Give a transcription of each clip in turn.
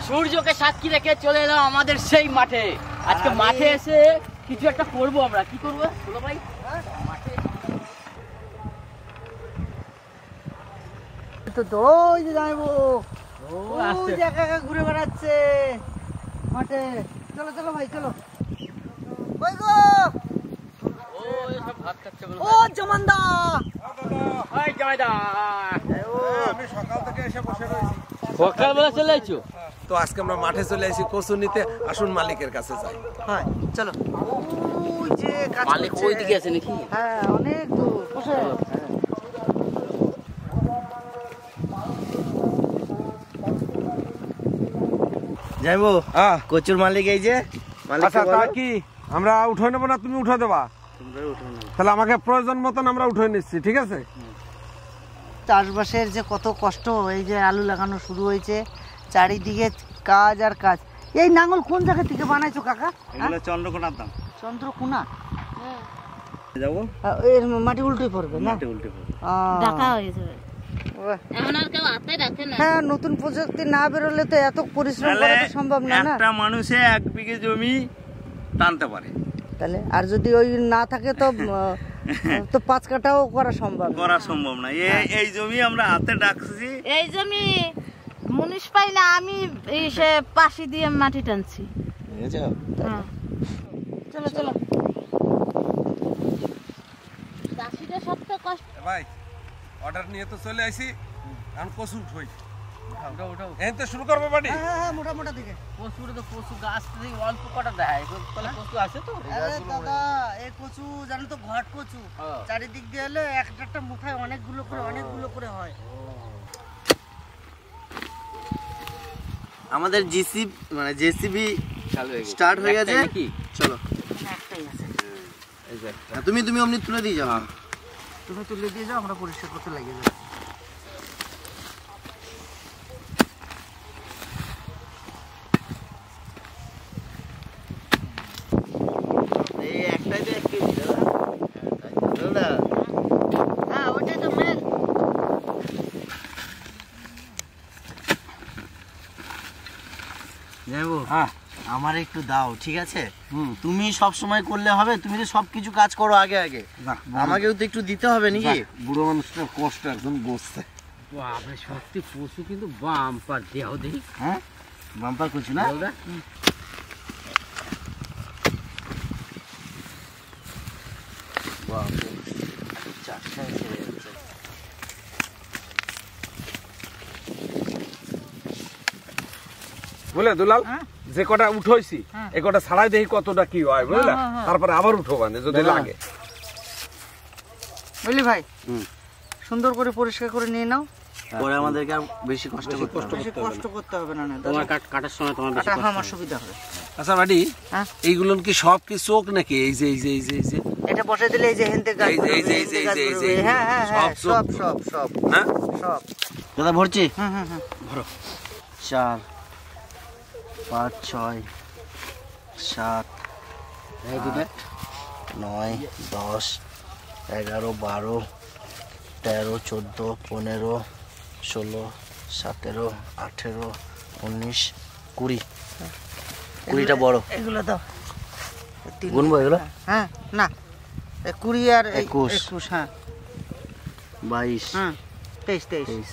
সূর্যকে সাক্ষী রেখে চলে এলাম আমাদের সেই মাঠে। আজকে মাঠে এসে কিছু একটা করবো আমরা। কি করবো বলো ভাই? মাঠে তো ওই যে যাইবো, ওই যে একা একা ঘুরে বেড়াচ্ছে মাঠে। চলো চলো ভাই চলো। ওই গো ওই সব ভাত খাচ্ছে বলো। ও জমানদা, ওই জয়দা, আমি সকাল থেকে এসে বসে রয়েছি। সকালবেলা চলে আইছো? তো আজকে আমরা মাঠে চলে আসি কচু নিতে। আসুন মালিকের কাছে যাই। হ্যাঁ চলো। ওই যে কাজ মালিক করছে। ওই দিকে আছে নাকি? হ্যাঁ অনেক দূর। বসে যাইবো কচুর মালিক এই যে আচ্ছা তা কি আমরা উঠে নেবো না তুমি উঠে দেবা? তাহলে আমাকে প্রয়োজন মতন আমরা উঠে নিচ্ছি, ঠিক আছে? চাষবাসের যে কত কষ্ট, এই যে আলু লাগানো শুরু হয়েছে, চারিদিকে কাজ আর কাজ। এই নাঙ্গল কোন জায়গা থেকে বানাইছো কাকা? এগুলো চন্দ্রকোনার দাম। চন্দ্রকোনা? যাবো এর মাটি উল্টে পড়বে না? মাটি উল্টে পড়বে। ঢাকা হয়ে যাবে। হ্যাঁ, নতুন প্রযুক্তি না বেরোলে তো এত পরিশ্রম করা তো সম্ভব না। না একটা মানুষে 1 বিঘে জমি টানতে পারে। তাহলে আর যদি ওই না থাকে তো তো 5 কাঠাও করা সম্ভব না। এই জমি আমরা হাতে ডাকছি। এই জমি মুনিশ পাই না, আমি সে পাশি দিয়ে মাটি টানছি। চলো চলো। চাষিদের সব তো কষ্ট। ভাই অর্ডার নিয়ে তো চলে আসি, এখন কচু ঠই। উঠাও উঠাও। এই তো শুরু করবো বাড়ি। হ্যাঁ মোটা মোটা দিকে। কচুরে তো কচু গাছ থেকে অল্প কটা দেয়, তাহলে কচু আছে তো। আরে দাদা, এই কচু জানো তো ঘট কচু, চারিদিক দিয়ে এলে একটা মুঠায় অনেকগুলো করে হয়। আমাদের জেসিবি স্টার্ট হয়ে গেছে নাকি? চলো একটাই আছে। তুমি অমনি তুলে দিয়ে যাও। তুমি তুলে দিয়ে যাও, আমরা পরিষ্কার করতে লাগিয়ে যাবো। এই একটাই তো 1 কেজি দাদা। হ্যাঁ ওটাই তো মেন। যাইবো আমার একটু দাও, ঠিক আছে? তুমি সব সময় করলে হবে? তুমি তো সবকিছু কাজ করো আগে আগে, আমাকেও তো একটু দিতে হবে নাকি? বুড়ো মানুষটার কষ্ট একদম বসছে। বাপরে সত্যি পশু কিন্তু বাম্পার দেহ দেখি। হ্যাঁ বাম্পার করছি না? বুঝলে দুলাল, যে কটা উঠোইছি এ কটা ছাড়াই দেখি কতটা কি হয়, বুঝলে? তারপরে আবার উঠো মানে যদি লাগে। বুঝলি ভাই, সুন্দর করে পরিষ্কার করে নিয়ে নাও। পরে আমাদেরকে আর বেশি কষ্ট করতে হবে না। তোমার কাটার সময় তোমার বেশি কষ্ট আমার সুবিধা হবে। আচ্ছা বাড়ি, এইগুলো কি সব কি চোখ নাকি? এই যে এটা বসে দিলে এই যে হেনতে গাছ, হ্যাঁ হ্যাঁ হ্যাঁ সব হ্যাঁ সব দাদা ভরছি। হ্যাঁ ভরো। 4 5 6 7 এই দুটো 9 10 11 12 13 14 15 16 17 18 19 20 20টা বড়। এগুলো দাও। গুনবো এগুলো? হ্যাঁ না, 20 আর 21 হ্যাঁ 22 হ্যাঁ 23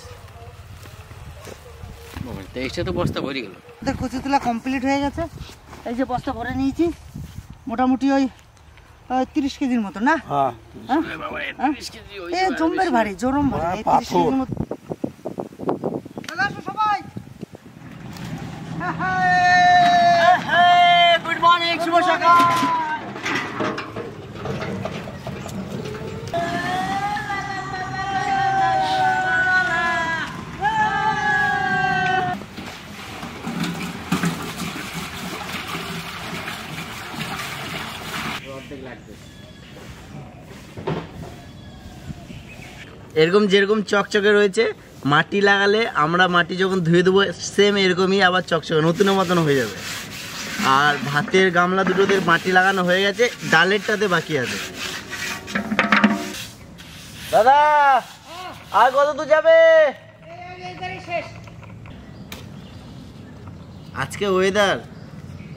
23টা তো বস্তা ভরে গেল। কচু তোলা কমপ্লিট হয়ে গেছে। এই যে বস্তা ভরে নিয়েছি, মোটামুটি ওই 30 কেজির মতো না? হ্যাঁ জম্বের ভারী, জরম ভারী। 30 কেজির মতো। সবাই গুড মর্নিং, শুভ সকাল। এরকম যেরকম চকচকে রয়েছে, মাটি লাগালে আমরা মাটি যখন ধুয়ে দেবো সেম এরকমই আবার চকচকে নতুনের মতন হয়ে যাবে। আর ভাতের গামলা দুটোতে মাটি লাগানো হয়ে গেছে, ডালেরটাতে বাকি আছে। দাদা আর কত দূর যাবে? আজকে ওয়েদার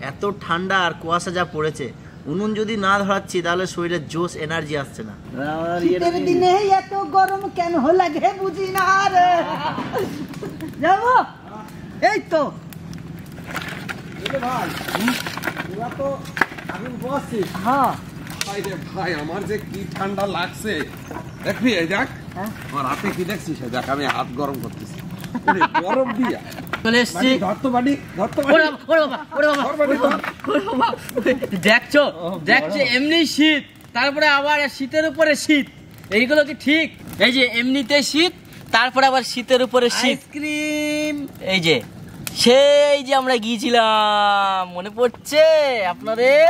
এত ঠান্ডা আর কুয়াশা যা পড়েছে, উনুন যদি না ধরাচ্ছি তাহলে শরীরে জোশ এনার্জি আসছে না। শীতের দিনে এত গরম কেন লাগে বুঝি না রে। যাবো এই তো হ্যাঁ ভাই আমার যে কি ঠান্ডা লাগছে দেখবি, এই দেখ আমার হাতে কি দেখছিস, দেখ আমি হাত গরম করতেছি গরম দিয়া। চলে এসছি। দেখছো এমনি শীত, তারপরে আবার শীতের উপরে শীত, এইগুলো কি ঠিক? এই যে এমনিতে শীত, তারপরে আবার শীতের উপরে শীত। আইসক্রিম এই যে সেই যে আমরা গিয়েছিলাম, মনে পড়ছে আপনাদের?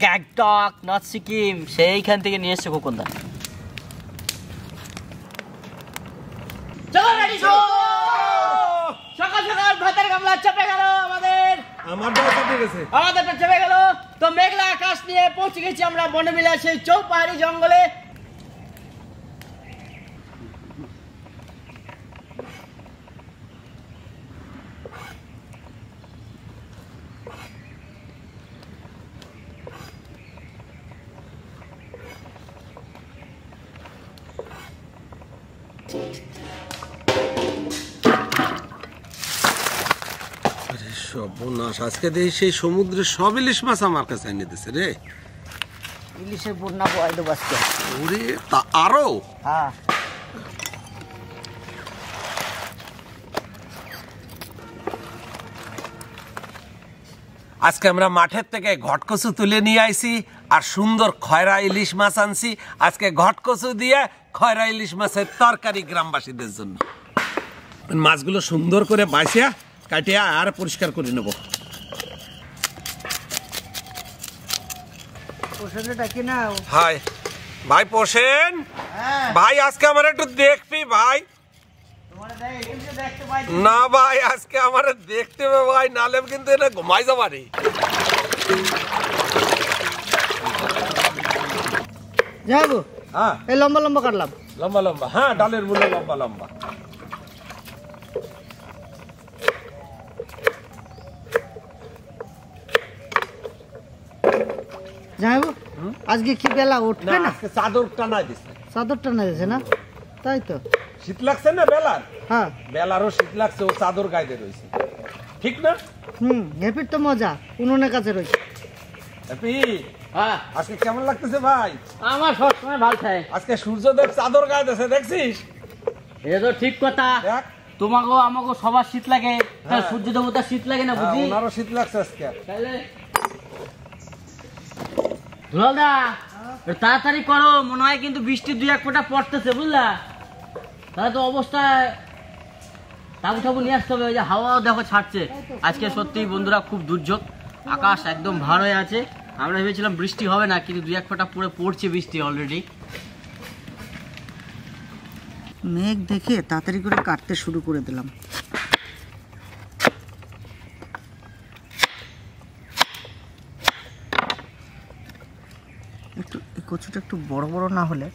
গ্যাংটক, নর্থ সিকিম, সেইখান থেকে নিয়ে এসছে খোকনদা। সকাল সকাল ভাতের গামলা চেপে গেল আমাদেরটা চেপে গেল। তো মেঘলা আকাশ নিয়ে পৌঁছে গেছি আমরা বনবিলা সেই চৌপাহাড়ি জঙ্গলে। সর্বনাশ, আজকে দেখি সেই সমুদ্রের সব ইলিশ মাছ আমার কাছে এনে দিছে রে। ইলিশের বন্যা বয় দেবো আজকে। ওরে তা আরো হ্যাঁ আজকে আমরা মাঠের থেকে ঘটকচু তুলে নিয়ে আইছি আর সুন্দর খয়রা ইলিশ মাছ আনছি। আজকে ঘটকচু দিয়ে খয়রা ইলিশ মাছের তরকারি গ্রামবাসীদের জন্য। মাছগুলো সুন্দর করে বাছিয়া কাটিয়া আর পরিষ্কার করে নেব। ডাকি না হাই ভাই পোষেন ভাই, আজকে আমার একটু দেখবি ভাই। না ভাই আজকে আমার দেখতে হবে ভাই, নালে কিন্তু এটা ঘুমাই যাবারে। যাবো হ্যাঁ এই লম্বা লম্বা কাটলাম। লম্বা লম্বা, হ্যাঁ ডালের মূলে লম্বা লম্বা। যাবো আজকে কি বেলা উঠবে না? আজকে চাদর টানাই দিছে। চাদর টানা দিয়েছে না? তাই তো। শীত লাগছে না বেলার? হ্যাঁ বেলারও শীত লাগছে, ও চাদর গায়ে রয়েছে, ঠিক না? হ্যাপির তো মজা উনুনের কাছে রয়েছে। হ্যাপি হ্যাঁ, আজকে কেমন লাগতেছে ভাই? আমার সবসময় ভালো থাকে। আজকে সূর্যদেব চাদর গায়ে দিয়েছে, দেখছিস? এটা তো ঠিক কথা। দেখ তোমাকেও আমাকেও সবার শীত লাগে, তার হ্যাঁ। সূর্য দেবতার শীত লাগে না বুঝি? ওনারও শীত লাগছে আজকে। তাহলে দুলালদা একটু তাড়াতাড়ি করো, মনে হয় কিন্তু বৃষ্টি 2-1 ফোঁটা পড়তেছে, বুঝলা? তাহলে তো অবস্থায় তাবু টাবু নিয়ে আসতে হবে। ওই যে হাওয়াও দেখো ছাড়ছে। আজকে সত্যি বন্ধুরা খুব দুর্যোগ, আকাশ একদম ভার হয়ে আছে। আমরা ভেবেছিলাম বৃষ্টি হবে না, কিন্তু 2-1 ফোঁটা পড়ছে বৃষ্টি অলরেডি। মেঘ দেখে তাড়াতাড়ি করে কাটতে শুরু করে দিলাম। একটু এই কচুটা একটু বড় বড় না হলে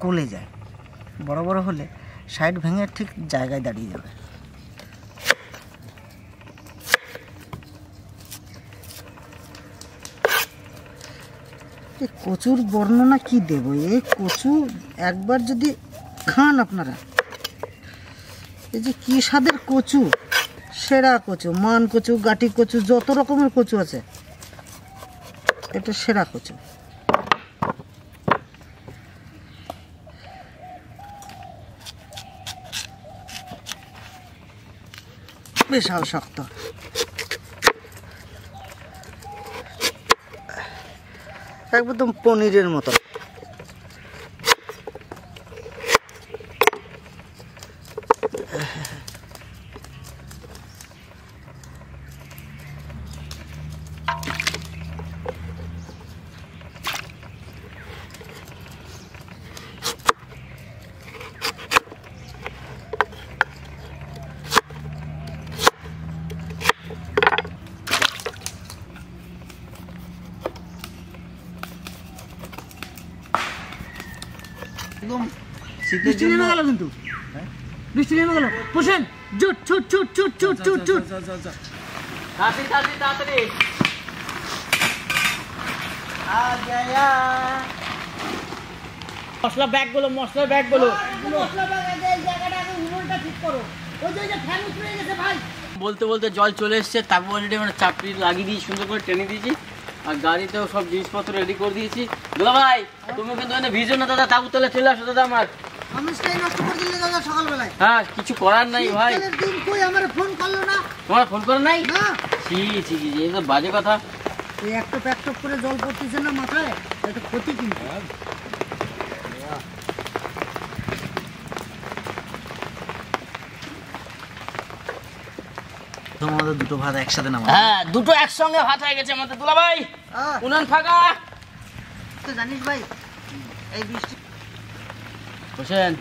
গলে যায়, বড় বড় হলে সাইড ভেঙে ঠিক জায়গায় দাঁড়িয়ে যাবে। কচুর বর্ণনা কি দেব? এই কচু একবার যদি খান আপনারা, এই যে কি স্বাদের কচু, সেরা কচু, মান কচু, গাটি কচু, যত রকমের কচু আছে এটা সেরা কচু। বিশাল শক্ত, একদম পনিরের মতো। একদম বৃষ্টি নেমে গেল কিন্তু, বৃষ্টি নেমে গেল। পোষেন, জুট ছুট ছুট ছুট ছুট ছুট ছুট। তাড়াতাড়ি তাড়াতাড়ি তাড়াতাড়ি। মশলা ব্যাগ গুলো, মশলার ব্যাগ গুলো। বলতে বলতে জল চলে এসছে, তারপর অলরেডি আমরা চাপড়ি লাগিয়ে দিয়ে সুন্দর করে টেনে দিয়েছি, আর গাড়িতেও সব জিনিসপত্র রেডি করে দিয়েছি। দুলা ভাই তুমি কিন্তু এনে ভিজো না দাদা, তাবু তলে চলে আসো দাদা আমার। হ্যাঁ কিছু করার নাই ভাই। ফোন করলো না, তোমার ফোন করো নাই? না ছি ছি ছি, এই তো বাজে কথা। এই একটা প্যাকটপ করে জল পড়তেছে না মাথায়, এটা ক্ষতি কিন্তু। তোমাদের দুটো ভাত একসাথে নামা। হ্যাঁ দুটো একসঙ্গে ভাত হয়ে গেছে আমাদের। দুলা ভাই উনান ফাঁকা। তো জানিস ভাই, এই বৃষ্টি হোসেন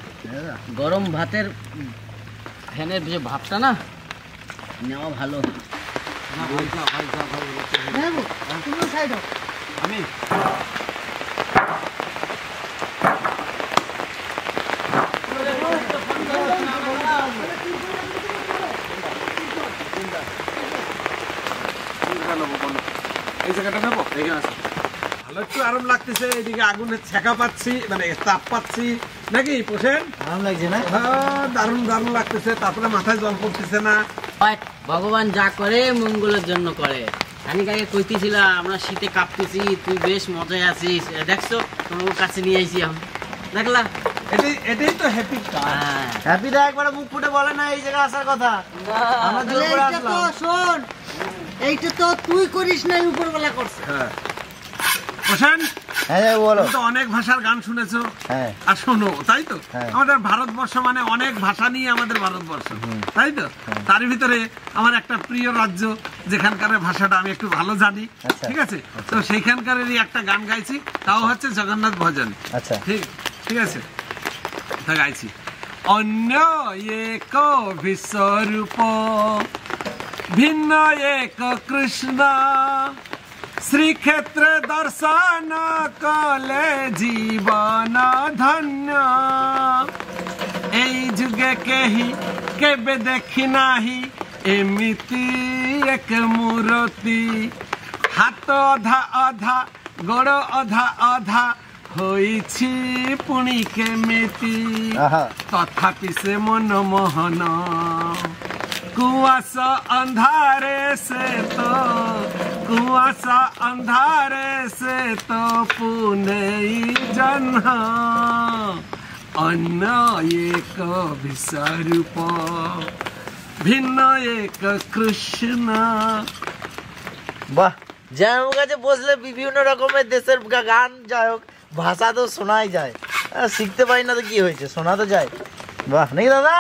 গরম ভাতের ফ্যানের যে ভাবটা না নেওয়া ভালো। তুমি সাইড হোক। আমি এই জায়গাটা নেবো, ভালো একটু আরাম লাগতেছে। এদিকে আগুনের ছেঁকা পাচ্ছি, মানে তাপ পাচ্ছি নাকি পোষেন? আরাম লাগছে না? দারুণ দারুণ লাগতেছে, তারপরে মাথায় জল পড়তেছে না। ভগবান যা করে মঙ্গলের জন্য করে। আমি আগে কইতেছিলাম আমরা শীতে কাঁপতেছি, তুই বেশ মজায় আছিস, দেখছো তোমার কাছে নিয়ে আইছি আমি, দেখলা? এটাই তো হ্যাপি। হ্যাপি দা একবার মুখ ফুটে বলে না এই জায়গায় আসার কথা। আমরা জোর করে এইটা তো আসলাম। শোন, এইটা তো তুই করিস নাই, উপরবেলা করছে। হ্যাঁ পোষেন, হ্যাঁ বলো। তুমি তো অনেক ভাষার গান শুনেছো হ্যাঁ আর শোনো, তাই তো? হ্যাঁ। আমাদের ভারতবর্ষ মানে অনেক ভাষা নিয়ে আমাদের ভারতবর্ষ, তাই তো? তার ভিতরে আমার একটা প্রিয় রাজ্য যেখানকার ভাষাটা আমি একটু ভালো জানি, আচ্ছা। ঠিক আছে? তো সেইখানকারেরই একটা গান গাইছি, তাও হচ্ছে জগন্নাথ ভজন। আচ্ছা ঠিক ঠিক আছে, তা গাইছি। অন্য এক বিশ্বরূপ ভিন্ন এক কৃষ্ণ, শ্রীক্ষেত্র দর্শন কলে জীবন ধন্য। এই যুগে কেহি কেবে দেখি নাহি এমিতি এক মূরতি। হাত অধা অধা গোড় অধা অধা হইছি পুଣି কেমিতি। আহা। তথাপি সে মন মোহন কুয়াশা अंधारे से तो, कुआशा अंधारे से तो पुनई जन्ह। অন্য এক বিশ্বরূপ ভিন্ন এক কৃষ্ণ। বাহ, জ্যামের কাছে বসলে বিভিন্ন রকমের দেশের গান, যাই হোক ভাষা তো শোনাই যায়। শিখতে পারি না তো কি হয়েছে, শোনা তো যায়। বাহ নাকি দাদা?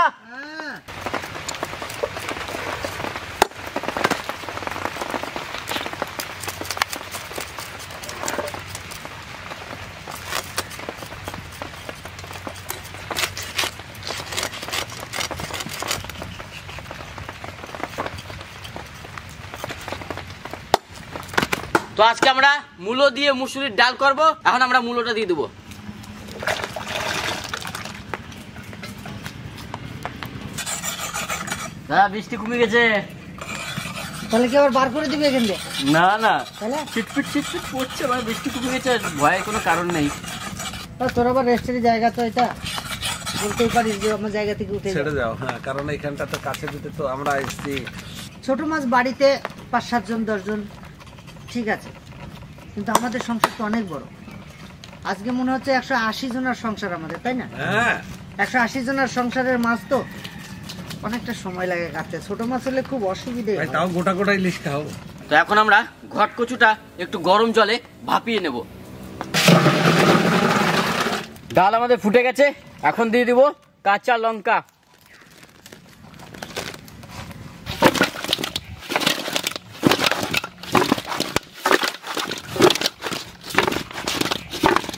তো আজকে আমরা মূলো দিয়ে মুসুরির ডাল করব। এখন আমরা মূলোটা দিয়ে দেবো। হ্যাঁ বৃষ্টি কমে গেছে। তাহলে কি আবার বার করে দিবি এখান থেকে? না না, তাহলে ছিটফিট ছিটফিট পড়ছে, মানে বৃষ্টি কমে গেছে, ভয়ের কোনো কারণ নেই। তোর আবার রেস্টের জায়গা তো এটা, বলতেই পারিস যে আমার জায়গা থেকে উঠে ছেড়ে যাও। যাও, হ্যাঁ, কারণ এইখানটা তো কাছে দিতে তো আমরা এসছি। ছোট মাছ বাড়িতে 5-7 জন 10 জন ঠিক আছে, কিন্তু আমাদের সংসার তো অনেক বড়। আজকে মনে হচ্ছে 180 জনের সংসার আমাদের, তাই না? হ্যাঁ 180 জনের সংসারের মাছ তো অনেকটা সময় লাগে কাটতে। ছোট মাছ হলে খুব অসুবিধে ভাই, হয়। তাও গোটা গোটা ইলিশ খাও। তো এখন আমরা ঘট কচুটা একটু গরম জলে ভাপিয়ে নেব। ডাল আমাদের ফুটে গেছে, এখন দিয়ে দিব কাঁচা লঙ্কা।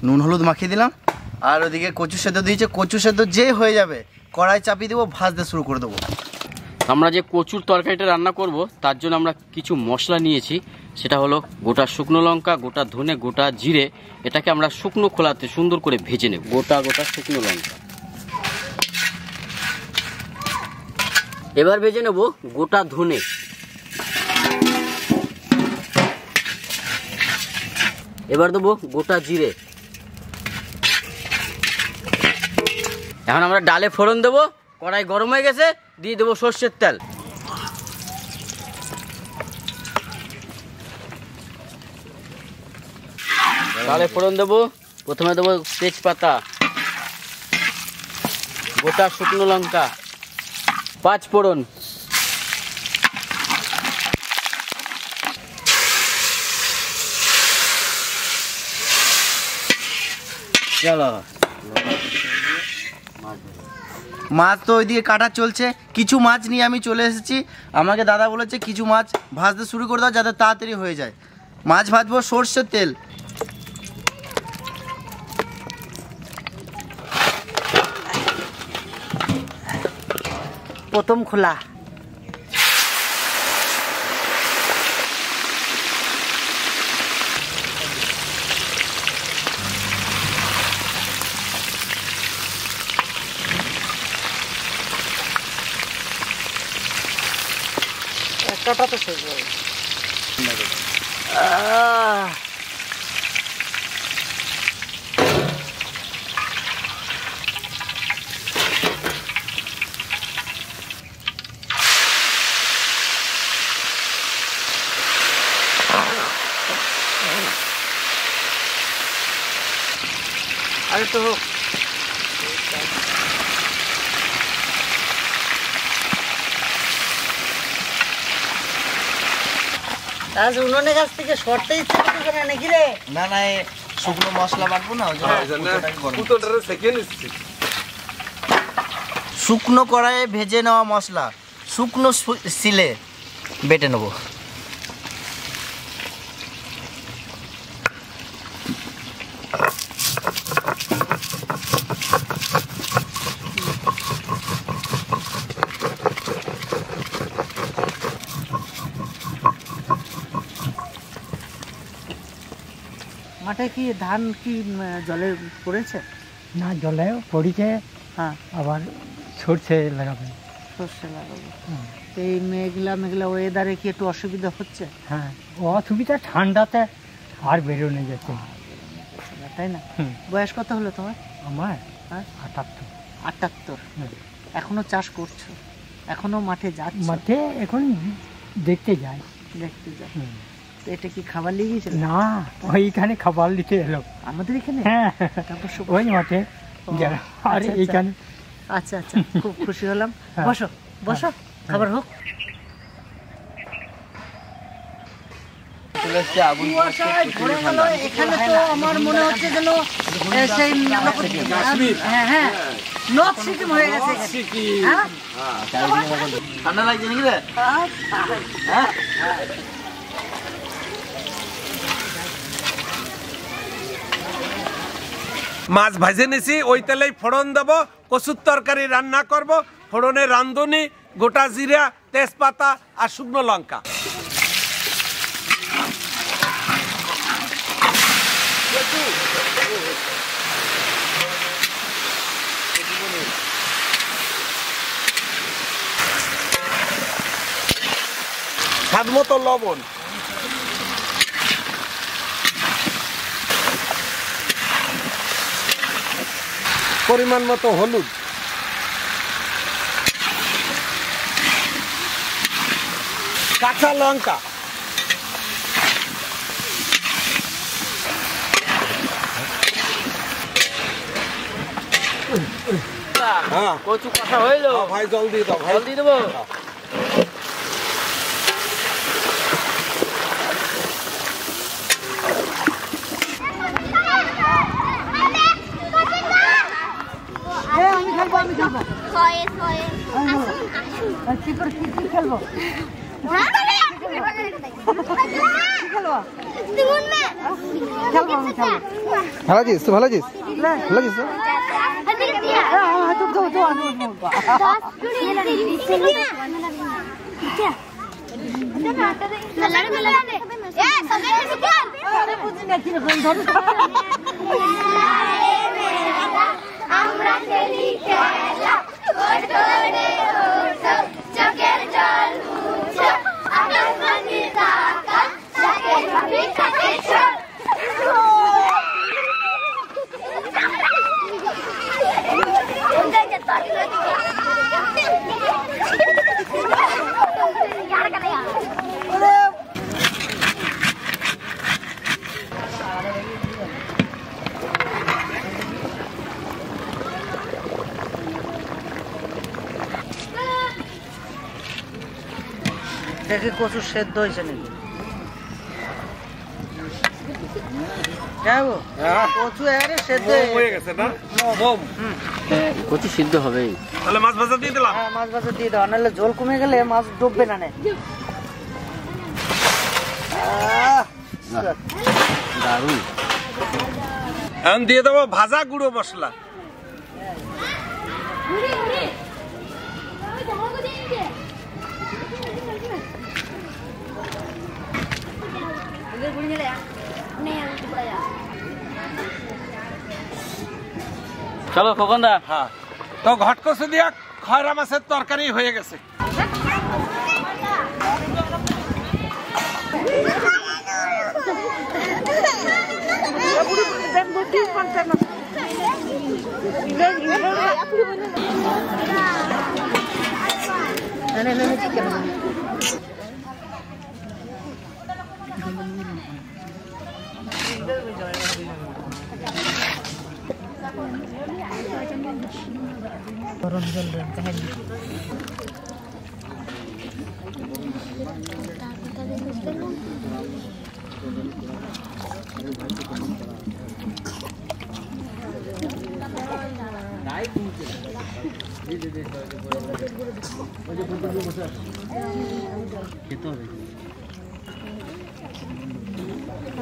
নুন হলুদ মাখিয়ে দিলাম, আর ওদিকে কচু সেদ্ধ দিয়েছে। কচু সেদ্ধ যে হয়ে যাবে কড়াই চাপিয়ে দেবো, ভাজতে শুরু করে দেবো। আমরা যে কচুর তরকারিটা রান্না করব তার জন্য আমরা কিছু মশলা নিয়েছি। সেটা হলো গোটা শুকনো লঙ্কা, গোটা ধনে, গোটা জিরে। এটাকে আমরা শুকনো খোলাতে সুন্দর করে ভেজে নেব। গোটা গোটা শুকনো লঙ্কা, এবার ভেজে নেব গোটা ধনে। এবার দেবো গোটা জিরে। এখন আমরা ডালে ফোড়ন দেবো। কড়াই গরম হয়ে গেছে, দিয়ে দেবো সর্ষের তেল। ডালে ফোড়ন দেবো। প্রথমে দেবো তেজপাতা, গোটা শুকনো লঙ্কা, 5 ফোড়ন, চলো। মাছ তো ওইদিকে কাটা চলছে, কিছু মাছ নিয়ে আমি চলে এসেছি। আমাকে দাদা বলেছে কিছু মাছ ভাজতে শুরু করে দাও যাতে তাড়াতাড়ি হয়ে যায়। মাছ ভাজবো সর্ষের তেল। প্রথম খোলা একটাটা তো শেষ হবে। আরে তো হোক। আজ উনুনের কাছ থেকে সরতে ইচ্ছে করতেছে না নাকি রে? না না, শুকনো মশলা বাটবো না, শুকনো কড়াইয়ে ভেজে নেওয়া মশলা শুকনো শিলে বেটে নেবো। মাঠে কি ধান কি জলে পড়েছে? না, জলে পড়িছে। হ্যাঁ, আবার সরষে লাগাবে। সর্ষে লাগাবো। তো এই মেঘলা ওয়েদারে কি একটু অসুবিধা হচ্ছে? হ্যাঁ, অসুবিধা ঠান্ডাতে আর বেরোনো যাচ্ছে, তাই না? বয়স কত হলো তোমার? আমার হ্যাঁ, 78। 78। এখনো চাষ করছো? এখনো মাঠে যাচ্ছ? মাঠে এখন দেখতে যাই। দেখতে যাও। তো এটা কি খাবার নিয়ে গিয়েছিল? না, ওইখানে খাবার দিতে এলো আমাদের এখানে? হ্যাঁ, তারপর ওই মাঠে যারা। আর এইখানে আচ্ছা আচ্ছা, খুব খুশি হলাম। বসো বসো, খাবার হোক। এখানে তো আমার মনে হচ্ছে যেন সেই হ্যাঁ হ্যাঁ নর্থ সিকিম হয়ে গেছে। ঠান্ডা লাগছে নাকি রে? মাছ ভাজে নিছি, ওই তেলেই ফোড়ন দেবো, কচুর তরকারি রান্না করব। ফোড়নে রাঁধুনি, গোটা জিরা, তেজপাতা আর শুকনো লঙ্কা। স্বাদ মতো লবণ, পরিমাণ মতো হলুদ, কাঁচা লঙ্কা, কচু কষা হইল ভাই, জল দিয়ে দাও ভাই। জল দিয়ে দেবো। আমি খেলবো, আমি খেলবো। কি করে কি খেলবো? ভালো আছিস তো? ভালো আছিস? ভালো আছিস তো? আমরা খেলি খেলা দেখি কচু সেদ্ধ হয়েছে নাকি। যাবো কচু এবারে সেদ্ধ হয়ে গেছে না? মোম। কচু সিদ্ধ হবেই। তাহলে মাছ ভাজা দিয়ে দিলাম। হ্যাঁ, মাছ ভাজা দিয়ে দাও, নাহলে ঝোল কমে গেলে মাছ ডুববে না। দারুণ। এখন দিয়ে দেবো ভাজা গুঁড়ো মশলা। চলো খোকনদা। হ্যাঁ, তো ঘটকচু দিয়া খয়রা মাছের তরকারি হয়ে গেছে। গরম জল দেন।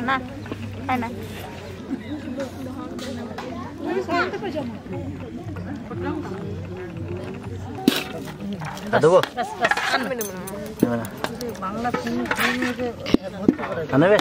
না খাই না। দেবো বাংলা নেবে।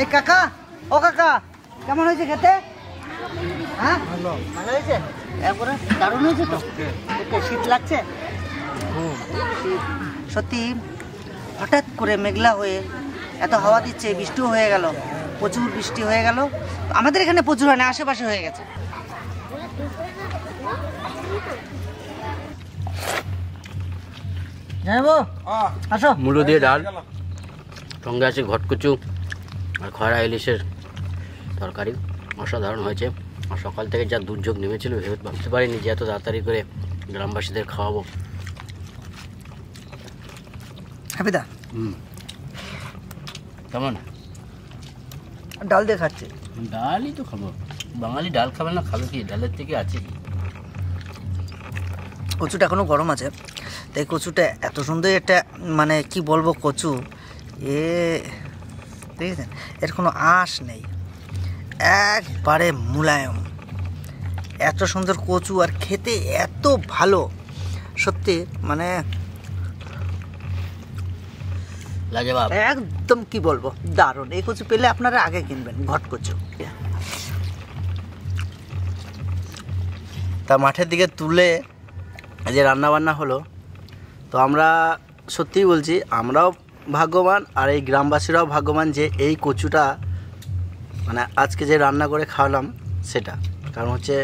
এই কাকা, ও কাকা, কেমন হয়েছে খেতে? হ্যাঁ ভালো হয়েছে, একবারে দারুণ হয়েছে তো। শীত লাগছে সত্যি। হঠাৎ করে মেঘলা হয়ে এত হাওয়া দিচ্ছে, বৃষ্টিও হয়ে গেল, প্রচুর বৃষ্টি হয়ে গেল। আমাদের এখানে প্রচুর হয় না, আশেপাশে হয়ে গেছে। যাবো আসো। মুলো দিয়ে ডাল, সঙ্গে আছে ঘটকচু আর খয়রা ইলিশের তরকারি। অসাধারণ হয়েছে। আর সকাল থেকে যা দুর্যোগ নেমেছিল ভেবে ভাবতে পারিনি যে এত তাড়াতাড়ি করে গ্রামবাসীদের খাওয়াবো। হাবিদা কেমন? ডাল দিয়ে খাচ্ছে। ডালই তো খাবো, বাঙালি ডাল খাবে না, খাবে কি? ডালের থেকে আছে কি? কচুটা এখনো গরম আছে, তাই কচুটা এত সুন্দর, এটা মানে কি বলবো, কচু দেখেছেন, এর কোনো আঁশ নেই, একবারে মুলায়ম। এত সুন্দর কচু আর খেতে এত ভালো, সত্যি মানে লাজবাব। একদম কি বলবো, দারুণ। এই কচু পেলে আপনারা আগে কিনবেন, ঘটকচু। তা মাঠের দিকে তুলে যে রান্নাবান্না হলো, তো আমরা সত্যিই বলছি আমরাও ভাগ্যবান আর এই গ্রামবাসীরাও ভাগ্যবান যে এই কচুটা মানে আজকে যে রান্না করে খাওয়ালাম সেটা। কারণ হচ্ছে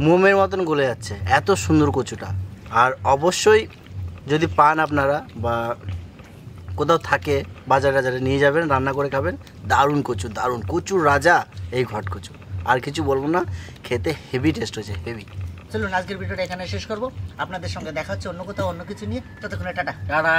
মোমের মতন গলে যাচ্ছে এত সুন্দর কচুটা। আর অবশ্যই যদি পান আপনারা বা কোথাও থাকে বাজারে টাজারে নিয়ে যাবেন, রান্না করে খাবেন। দারুণ কচু, দারুণ কচুর রাজা এই ঘটকচু। আর কিছু বলবো না, খেতে হেভি টেস্ট হয়েছে, হেভি। চলুন আজকের ভিডিওটা এখানে শেষ করবো। আপনাদের সঙ্গে দেখা হচ্ছে অন্য কোথাও অন্য কিছু নিয়ে। ততক্ষণে টাটা। টাটা।